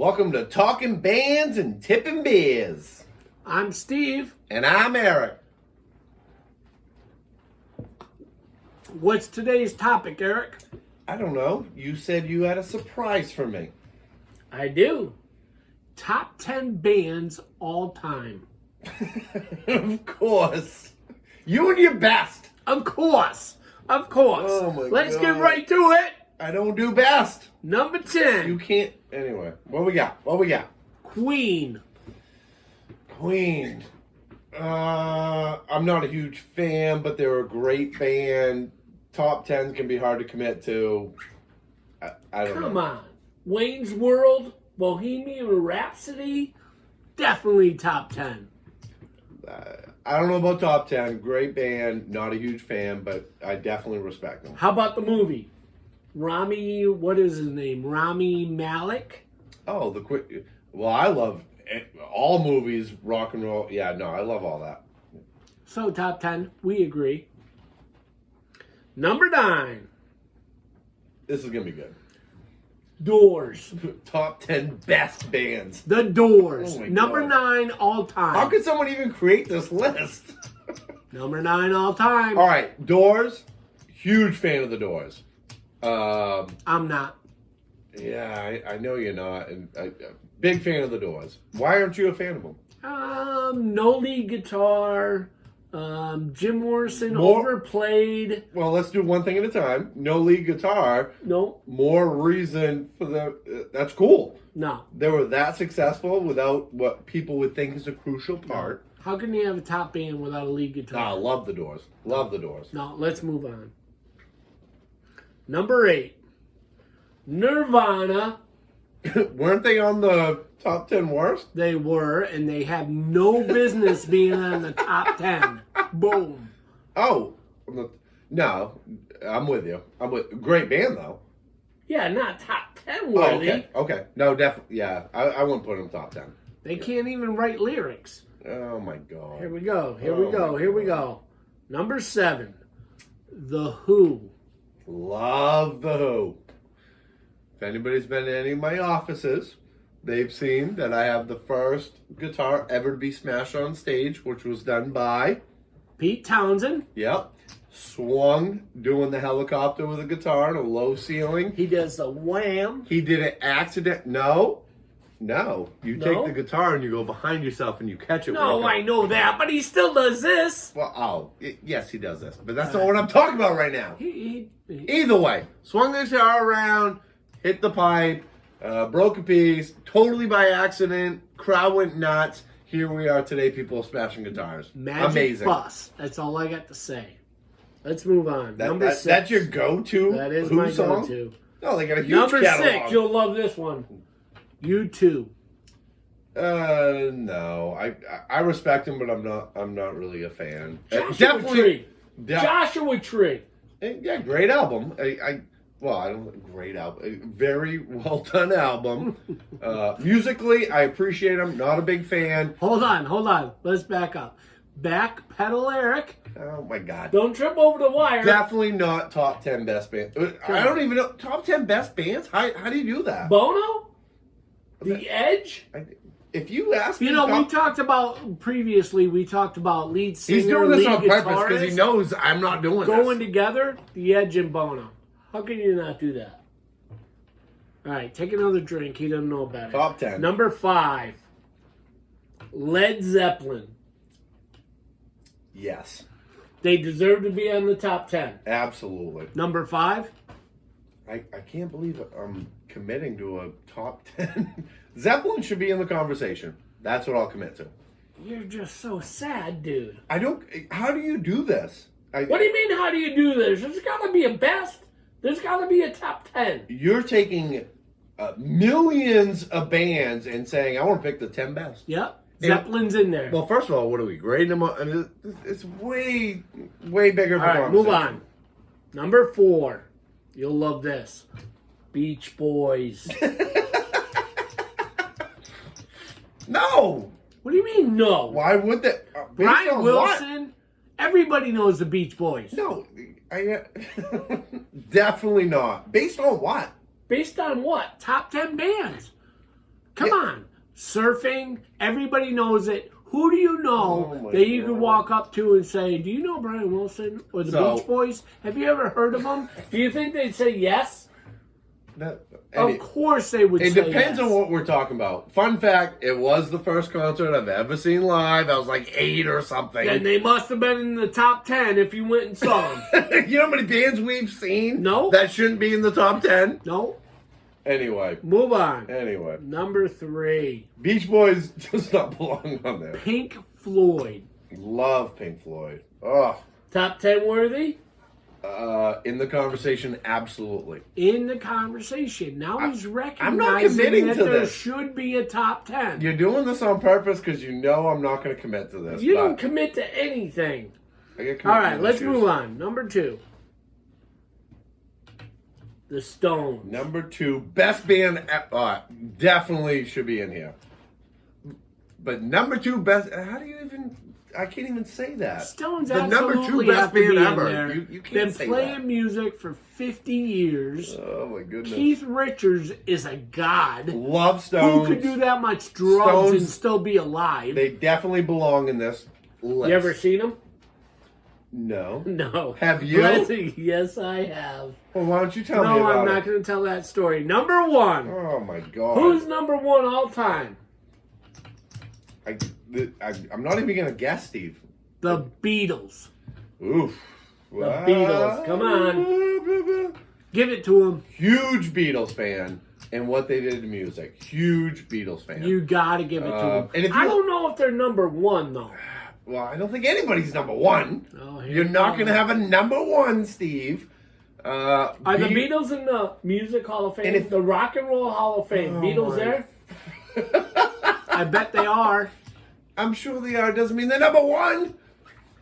Welcome to Talking Bands and Tipping Beers. I'm Steve. And I'm Eric. What's today's topic, Eric? I don't know. You said you had a surprise for me. I do. Top 10 bands all time. Of course. You and your best. Of course. Of course. Oh my Let's God. get right to it. I don't do best. Number 10. You can't. Anyway, what we got? Queen. Queen. I'm not a huge fan, but they're a great band. Top 10 can be hard to commit to. I don't know. Come on. Wayne's World, Bohemian Rhapsody, definitely top 10. I don't know about top 10. Great band. Not a huge fan, but I definitely respect them. How about the movie? Rami, what is his name? Rami Malek? Oh, well, I love all movies, rock and roll. Yeah, no, I love all that. So top 10, we agree. Number 9. This is going to be good. Doors. Top 10 best bands. The Doors. Oh my Number God. 9 all time. How could someone even create this list? Number 9 all time. All right, Doors. Huge fan of the Doors. I'm not. Yeah, I know you're not. And big fan of the Doors. Why aren't you a fan of them? No lead guitar. Jim Morrison More- overplayed. Well, let's do one thing at a time. No lead guitar. No. More reason for the. That's cool. No. They were that successful without what people would think is a crucial part. How can you have a top band without a lead guitar? Love the Doors. Love the Doors. No, let's move on. Number 8. Nirvana. Weren't they on the top 10 worst? They were, and they have no business being on the top 10. Boom. Oh, no, I'm with you. Great band though. Yeah, not top 10 Oh, worthy. okay. No, definitely. Yeah, I wouldn't put them top 10. They can't even write lyrics. Oh my God. Here we go. Here Oh we go. my Here we God. go. Number 7. The Who. Love the Who. If anybody's been in any of my offices, they've seen that I have the first guitar ever to be smashed on stage, which was done by, Pete Townsend. yep, swung doing the helicopter with a guitar on a low ceiling. He does the wham. He did an accident. No. You No? take the guitar and you go behind yourself and you catch it. No, with I know that, but he still does this. Well, yes, he does this, but that's not what I'm talking about right now. He Either way, swung the guitar around, hit the pipe, broke a piece, totally by accident. Crowd went nuts. Here we are today, people smashing guitars. Magic Amazing. Bus. That's all I got to say. Let's move on. Number 6. That's your go-to That is Who my song? go-to. No, they got a huge Number catalog. 6. You'll love this one. U2. No, I respect him, but I'm not really a fan. Joshua Tree. def- Joshua Tree. Yeah, great album. I don't great album. A very well done album. Musically, I appreciate him. Not a big fan. Hold on. Let's back up. Back pedal, Eric. Oh my God. Don't trip over the wire. Definitely not top 10 best band. I don't even know top 10 best bands. How do you do that? Bono? The Edge? If you ask me, You know, we talked about previously. We talked about lead singer, he's doing this lead on purpose because he guitarist knows I'm not doing going this. together. The Edge and Bono. How can you not do that? All right, take another drink. He doesn't know better. Top 10. Number 5. Led Zeppelin. Yes, They deserve to be on the top 10. absolutely. Number 5. I can't believe I'm committing to a top 10. Zeppelin should be in the conversation. That's what I'll commit to. You're just so sad, dude. I don't. How do you do this? What do you mean, how do you do this? There's got to be a best. There's got to be a top 10. You're taking millions of bands and saying, I want to pick the 10 best. Yep. Zeppelin's in there. Well, first of all, what are we grading them on? I mean, it's way bigger. All right, move on. Number 4. You'll love this. Beach Boys. No. What do you mean, no? Why would that? Based Brian on Wilson. What? Everybody knows the Beach Boys. No, I definitely not. Based on what? Based on what? Top 10 bands. Come on. Surfing, everybody knows it. Who do you know Oh my that you God. can walk up to and say, do you know Brian Wilson or the So- Beach Boys? Have you ever heard of them? Do you think they'd say yes? Of course they would It say depends yes. on what we're talking about. Fun fact, it was the first concert I've ever seen live. I was like 8 or something. And they must have been in the top 10 if you went and saw them. You know how many bands we've seen? No. That shouldn't be in the top 10? No? Anyway. Move on. Anyway. Number 3. Beach Boys does not belong on there. Pink Floyd. Love Pink Floyd. Oh. Top 10 worthy? In the conversation, absolutely. In the conversation. Now he's I'm not recognizing committing that to there this. should be a top 10. You're doing this on purpose because you know I'm not going to commit to this. You but don't commit to anything. I get All right, commitment let's issues. move on. Number 2. The Stones. Number 2, best band. Definitely should be in here. But number 2, best. How do you even? I can't even say that. Stones The number 2 absolutely best have to band be ever. in there. You can't Been say playing that. music for 50 years. Oh my goodness. Keith Richards is a god. Love Who Stones. could do that much drugs Stones- and still be alive? They definitely belong in this list. You ever seen him? No. No. Have you? Blessing, yes, I have. Well, why don't you tell me No, about I'm not it? going to tell that story. Number 1. Oh my god. Who's number 1 all time? I'm not even gonna guess, Steve. The Beatles. Oof. The Beatles. Come on. Give it to them. Huge Beatles fan, and what they did to music. Huge Beatles fan. You got to give it to them. and if I you- don't know if they're number 1, though. Well, I don't think anybody's number 1. Oh, here You're we not go. gonna have a number 1, Steve. Are the Beatles in the Music Hall of Fame? And if- The Rock and Roll Hall of Fame. Oh, Beatles my- there? I bet they are. I'm sure they are. Doesn't mean they're number 1.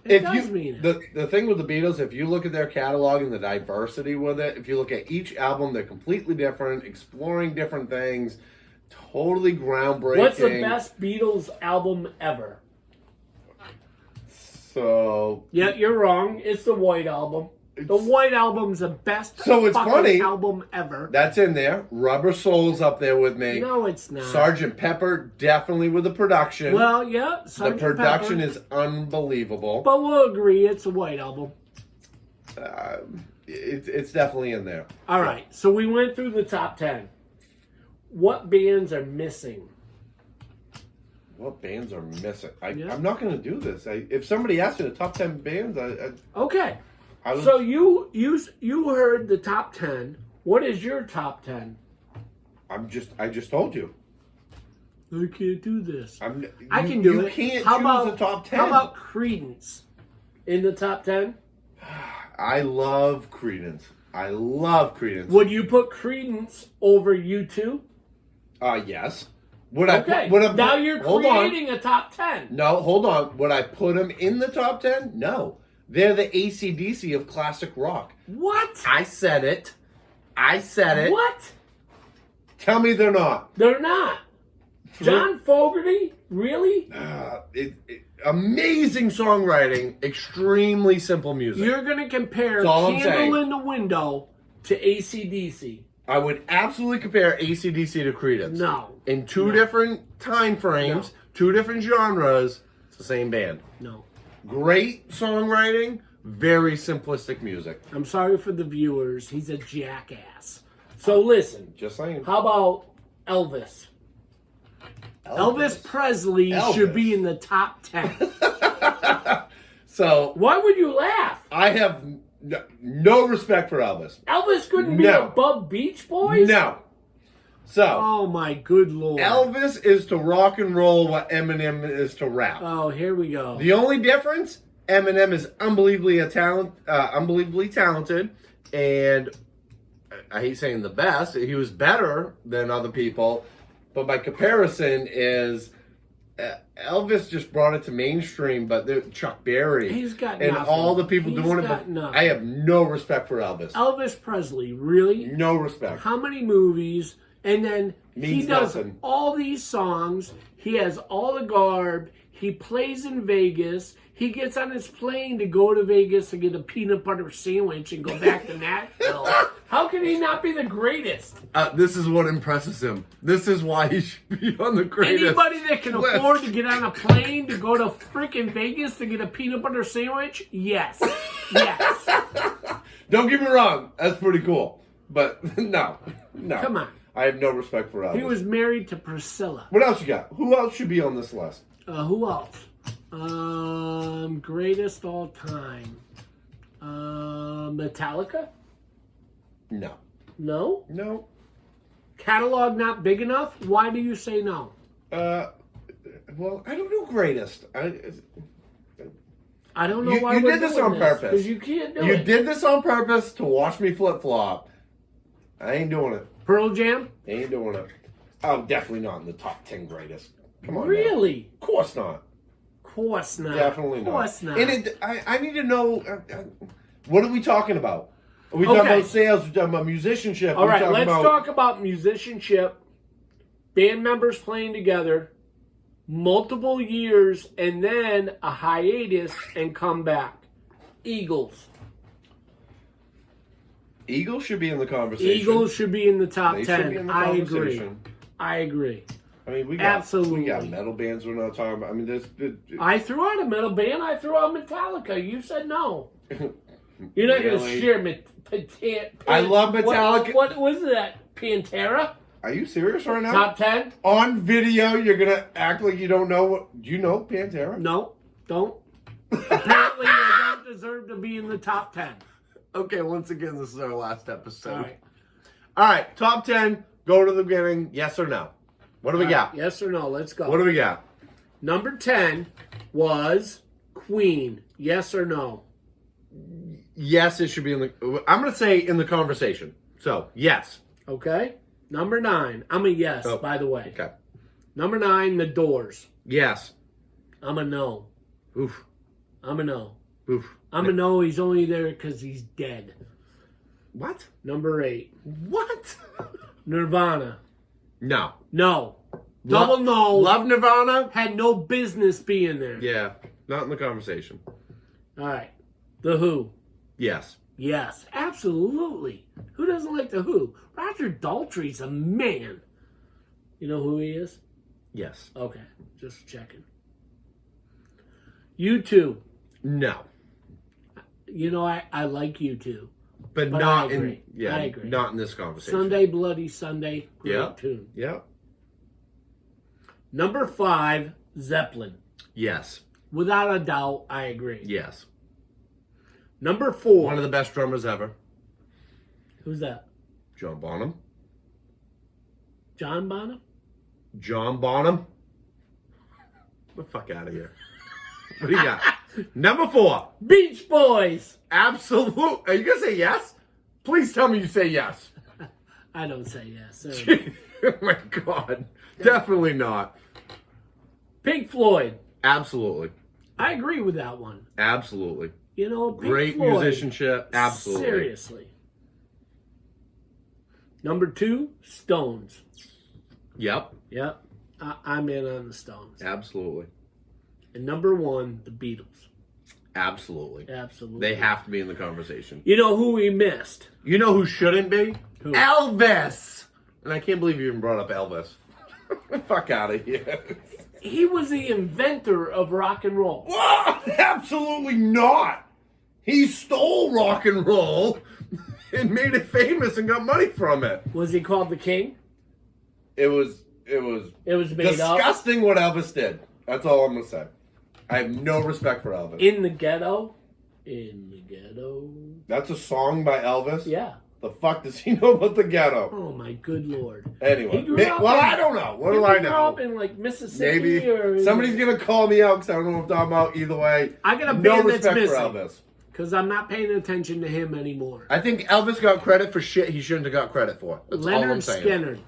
It does mean it. The thing with the Beatles, if you look at their catalog and the diversity with it, if you look at each album, they're completely different, exploring different things, totally groundbreaking. What's the best Beatles album ever? So Yeah, you're wrong. It's the White Album. The White Album's the best So it's fucking funny. album ever. that's in there. Rubber Soul's up there with me. No, it's not. Sergeant Pepper definitely with the production. Well, yeah, the Sgt. production Pepper, is unbelievable. But we'll agree it's a White Album. It's definitely in there. All right, so we went through the top 10. What bands are missing? What bands are missing? Yeah. I'm not going to do this. If somebody asked me the top 10 bands, Okay, I would. so you heard the top 10. What is your top 10? I just told you. I can't do this. I You- can do you it. can't How choose about the top 10. How about Creedence in the top 10? I love Creedence. I love Creedence. Would you put Creedence over U2? Yes. Would I? Okay, Would I now you're hold on. creating a top 10. No, hold on. Would I put them in the top 10? No. They're the AC/DC of classic rock. What? I said it. I said it. What? Tell me they're not. They're not. John Fogerty? Really? Amazing songwriting, extremely simple music. You're going to compare That's all I'm saying. Candle in the Window to AC/DC? I would absolutely compare AC/DC to Creedence. No. In two different time frames, two different genres, it's the same band. No. Great songwriting, very simplistic music. I'm sorry for the viewers. He's a jackass. So listen. Just saying. How about Elvis? Elvis Presley should Elvis. be in the top 10. So Why would you laugh? I have no respect for Elvis. Elvis couldn't be No. above Beach Boys? No. So Oh my good lord. Elvis is to rock and roll what Eminem is to rap. Oh, here we go. The only difference, Eminem is unbelievably talented, and I hate saying the best. He was better than other people, but by comparison, is Elvis just brought it to mainstream. But Chuck Berry, He's got and nothing. all the people He's doing it. got But nothing. I have no respect for Elvis. Elvis Presley, really? No respect. How many movies? And then he Means does nothing. all these songs. He has all the garb. He plays in Vegas. He gets on his plane to go to Vegas to get a peanut butter sandwich and go back to Nashville. How can he not be the greatest? This is what impresses him. This is why he should be on the greatest. Anybody that can list. afford to get on a plane to go to freaking Vegas to get a peanut butter sandwich, yes. Yes. Don't get me wrong. That's pretty cool. But no. Come on. I have no respect for Elvis. He was married to Priscilla. What else you got? Who else should be on this list? Who else? Greatest all time. Metallica? No. No? No. Catalog not big enough? Why do you say no? Well, I don't know greatest. I don't know You- why you we're did this doing on purpose. Because you can't do You it. did this on purpose to watch me flip-flop. I ain't doing it. Pearl Jam? Ain't doing it. I'm definitely not in the top 10 greatest. Come on. now. Really? Of course not. Course not. Definitely not. Course not. And I need to know, what are we talking about? Are we talking Okay. about sales? Are we talking about musicianship? All Are we right, talking let's about... talk about musicianship, band members playing together, multiple years, and then a hiatus and come back. Eagles. Eagles should be in the conversation. Eagles should be in the top They 10. should be in the I agree. conversation. I agree. I mean, we got Absolutely. metal bands we're not talking about. I mean, there's... I threw out a metal band. I threw out Metallica. You said no. You're not going to Really? share I love Metallica. What was that? Pantera? Are you serious right now? Top 10? On video, you're going to act like you don't know what... Do you know Pantera? No, don't. Apparently, they don't deserve to be in the top 10. Okay, once again, this is our last episode. All right. All right, top 10. Go to the beginning. Yes or no? What do we got? Yes or no? Let's go. What do we got? Number 10 was Queen. Yes or no? Yes, it should be in the... I'm going to say in the conversation. So, yes. Okay. Number 9. I'm a yes, Oh, by the way. Okay. Number 9, The Doors. Yes. I'm a no. Oof. I'm a no. Oof. I'm a no. He's only there because he's dead. What? Number 8, What? Nirvana. No. No. Double no. Love Nirvana? Had no business being there. Yeah. Not in the conversation. All right. The Who. Yes. Yes, absolutely. Who doesn't like The Who? Roger Daltrey's a man. You know who he is? Yes. Okay, just checking. U2. No. You know, I like U2. But But not I agree. in... Yeah, I agree. not in this conversation. Sunday Bloody Sunday. Great Yeah. tune. Yeah. Number 5, Zeppelin. Yes. Without a doubt, I agree. Yes. Number 4. One of the best drummers ever. Who's that? John Bonham. John Bonham? John Bonham. Get the fuck out of here. What do you got? Number 4. Beach Boys. Absolute. Are you going to say yes? Please tell me you say yes. I don't say yes. Oh my God. Definitely not. Pink Floyd. Absolutely. I agree with that one. Absolutely. You know, Pink Great Floyd. musicianship. Absolutely. Seriously. Number 2, Stones. Yep. Yep. I'm in on the Stones. Absolutely. And number 1, the Beatles. Absolutely. Absolutely. They have to be in the conversation. You know who we missed? You know who shouldn't be? Who? Elvis. And I can't believe you even brought up Elvis. Fuck out of here. He was the inventor of rock and roll. What? Absolutely not. He stole rock and roll and made it famous and got money from it. Was he called the King? It was It was made up. disgusting what Elvis did. That's all I'm gonna say. I have no respect for Elvis. In the Ghetto. In the Ghetto. That's a song by Elvis. Yeah. The fuck does he know about the ghetto? Oh my good lord. Anyway, He grew up well, in- I don't know. What Did do he I grow know? up in like Mississippi Maybe or somebody's gonna call me out because I don't know what I'm talking about. Either way, I got a no band that's respect for missing. Elvis. Because I'm not paying attention to him anymore. I think Elvis got credit for shit he shouldn't have got credit for. That's all I'm Leonard saying. Skinner.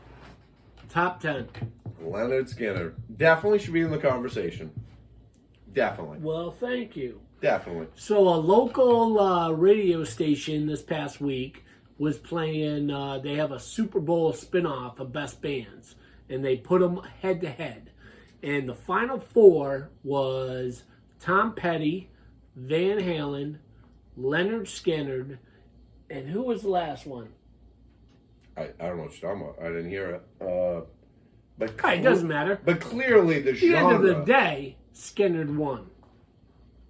Top 10. Leonard Skinner definitely should be in the conversation. Definitely, Well, thank you. definitely. So a local radio station this past week was playing, they have a Super Bowl spinoff of Best Bands. And they put them head to head. And the final 4 was Tom Petty, Van Halen, Leonard Skinner, and who was the last one? I don't know what you're talking about. I didn't hear it. But It doesn't matter. But clearly the At the genre. end of the day, Skinner won.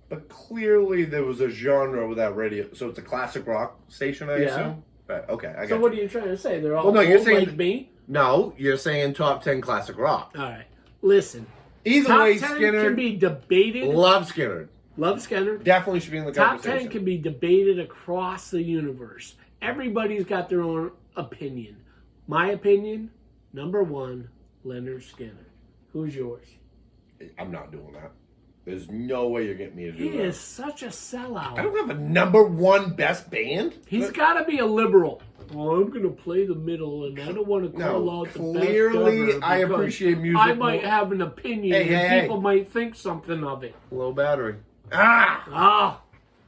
But clearly there was a genre with that radio. So it's a classic rock station, I Yeah. assume? Right, okay, I got So what are you trying to say? They're all Well, no, you're old saying- like me? No, you're saying top 10 classic rock. All right. Listen. Either Top way, 10 Skinner. can be debated. Love Skinner. Love Skinner. Definitely should be in the Top conversation. 10 can be debated across the universe. Everybody's got their own opinion. My opinion, number 1, Leonard Skinner. Who's yours? I'm not doing that. There's no way you're getting me to do He that. is such a sellout. I don't have a number 1 best band. He's got to be a liberal. Oh, I'm going to play the middle, and I don't want to call No, out the clearly, best ever I because appreciate music I might more. have an opinion, Hey, and hey, people hey. might think something of it. Low battery. Ah! Ah,